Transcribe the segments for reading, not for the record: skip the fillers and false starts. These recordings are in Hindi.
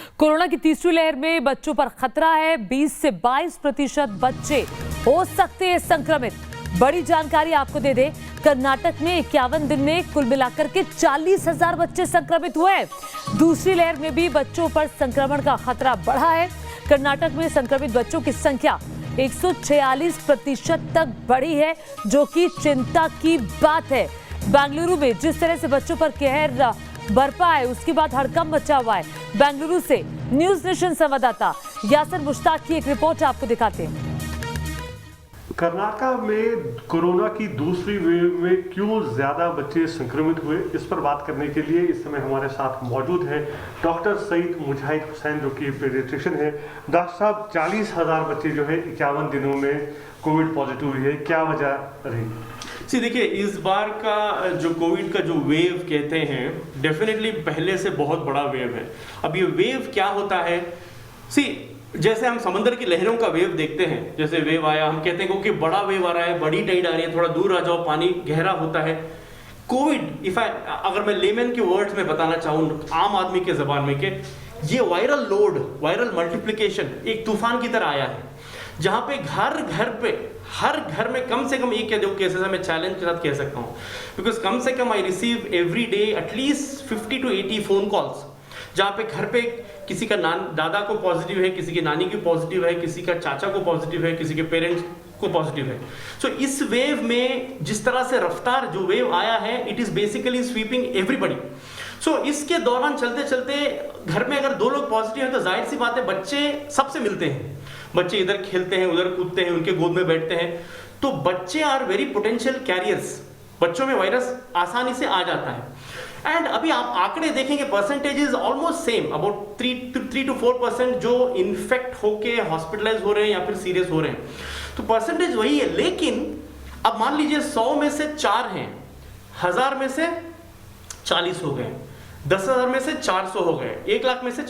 कोरोना की तीसरी लहर में बच्चों पर खतरा है। 20 से 22% बच्चे हो सकते हैं संक्रमित। बड़ी जानकारी आपको दे दें, कर्नाटक में 51 दिन में कुल मिलाकर के 40,000 बच्चे संक्रमित हुए हैं। दूसरी लहर में भी बच्चों पर संक्रमण का खतरा बढ़ा है। कर्नाटक में संक्रमित बच्चों की संख्या 146% तक बढ़ी है, जो कि चिंता की बात है। बेंगलुरु में जिस तरह से बच्चों पर कहर बरपा है, उसके बाद हड़कंप मचा हुआ है। बेंगलुरु से न्यूज नेशन संवाददाता यासर मुश्ताक की एक रिपोर्ट आपको दिखाते हैं। कर्नाटक में कोरोना की दूसरी वेव में क्यों ज्यादा बच्चे संक्रमित हुए, इस पर बात करने के लिए इस समय हमारे साथ मौजूद हैं डॉक्टर सईद मुजाहिद हुसैन, जो कि पीडियाट्रिशियन है। डॉक्टर साहब, 40,000 बच्चे जो है 51 दिनों में कोविड पॉजिटिव हुए, क्या वजह रही? जी देखिए, इस बार का जो कोविड का जो वेव कहते हैं, डेफिनेटली पहले से बहुत बड़ा वेव है। अब ये वेव क्या होता है, जैसे हम समंदर की लहरों का वेव देखते हैं, जैसे वेव आया, हम कहते हैं कि बड़ा वेव आ रहा है, बड़ी टाइड आ रही है, थोड़ा दूर आ जाओ, पानी गहरा होता है। कोविड, अगर मैं लेमन के वर्ड्स में बताना चाहूँ, आम आदमी के जबान में, कि ये वायरल लोड, वायरल मल्टीप्लिकेशन एक तूफान की तरह आया है, जहां पे हर घर में कम से कम एक या दो केसेस है। मैं चैलेंज के साथ कह सकता हूँ, बिकॉज कम से कम I receive every day at least 50 to 80 phone calls, जहाँ पे घर पे किसी का दादा को पॉजिटिव है, किसी की नानी की पॉजिटिव है, किसी का चाचा को पॉजिटिव है, किसी के पेरेंट्स को पॉजिटिव है। सो इस वेव में जिस तरह से रफ्तार जो वेव आया है, it is basically sweeping everybody. So इसके दौरान चलते चलते घर में अगर 2 लोग पॉजिटिव हैं, तो जाहिर सी बात है बच्चे सबसे मिलते हैं। बच्चे इधर खेलते हैं, उधर कूदते हैं, उनके गोद में बैठते हैं, तो बच्चे आर वेरी पोटेंशियल कैरियर्स। बच्चों में वायरस आसानी से आ जाता है। एंड अभी आप आंकड़े देखेंगे, percentage is almost same, about 3 to 4% जो इन्फेक्ट होके हॉस्पिटलाइज हो रहे हैं या फिर सीरियस हो रहे हैं, तो परसेंटेज वही है। लेकिन अब मान लीजिए 100 में से 4 हैं, 1000 में से 40 हो गए, 10,000 में से 400 हो गए, 1 लाख में से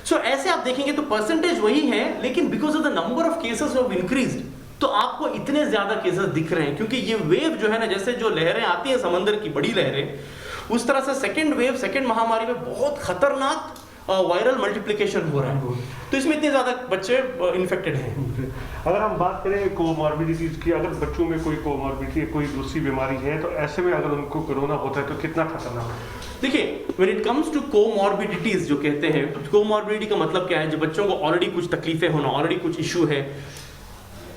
सो ऐसे आप देखेंगे तो परसेंटेज वही है, लेकिन because of the number of cases of increased, तो आपको इतने ज्यादा केसेस दिख रहे हैं। क्योंकि ये वेव जो है ना, जैसे जो लहरें आती हैं समंदर की बड़ी लहरें, उस तरह से सेकेंड वेव, सेकेंड महामारी में बहुत खतरनाक वायरल मल्टीप्लिकेशन हो रहा है, तो इसमें इतने ज्यादा बच्चे इन्फेक्टेड हैं। अगर हम बात करें कोमॉर्बिडिटीज की, अगर बच्चों में कोई कोमॉर्बिडिटी, कोई दूसरी बीमारी है, तो ऐसे में अगर उनको कोरोना होता है तो कितना खतरनाक है? देखिए, when it comes to comorbidities जो कहते हैं, कोमॉर्बिडिटी का मतलब क्या है? जो बच्चों को ऑलरेडी कुछ तकलीफें होना, ऑलरेडी कुछ इशू है।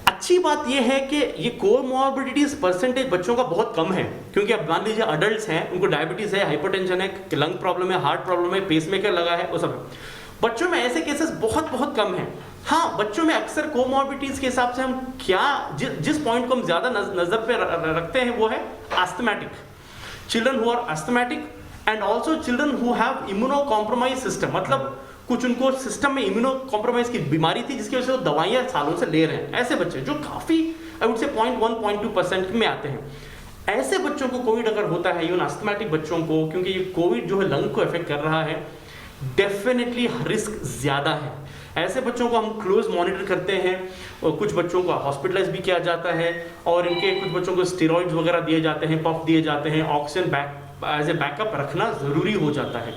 अच्छी बात यह है कि ये कोमॉर्बिडिटीज परसेंटेज बच्चों का बहुत कम है, क्योंकि अब मान लीजिए अडल्ट्स हैं, उनको डायबिटीज है, हाइपरटेंशन है, लंग प्रॉब्लम है, हार्ट प्रॉब्लम है, पेसमेकर लगा है, वो सब है। बच्चों में ऐसे केसेस बहुत कम हैं। हाँ, बच्चों में अक्सर कोमॉर्बिडिटीज के हिसाब से हम जिस पॉइंट को हम ज्यादा नजर पे रखते हैं, वो है asthmatic, children who are asthmatic and also children who have immuno compromise system, मतलब कुछ उनको सिस्टम में इम्यूनो कॉम्प्रोमाइज की बीमारी थी, जिसकी वजह से वो दवाइयां सालों से ले रहे हैं। ऐसे बच्चे जो काफी आई वुड से 0.1-0.2% में आते हैं, ऐसे बच्चों को कोविड अगर होता है, इवन एस्थमेटिक बच्चों को, क्योंकि ये कोविड जो है लंग को इफेक्ट कर रहा है, डेफिनेटली रिस्क ज्यादा है। ऐसे बच्चों को हम क्लोज मॉनिटर करते हैं, और कुछ बच्चों को हॉस्पिटलाइज भी किया जाता है, और इनके कुछ बच्चों को स्टेरॉइड्स वगैरह दिए जाते हैं, पफ दिए जाते हैं, ऑक्सीजन एज ए बैकअप रखना जरूरी हो जाता है।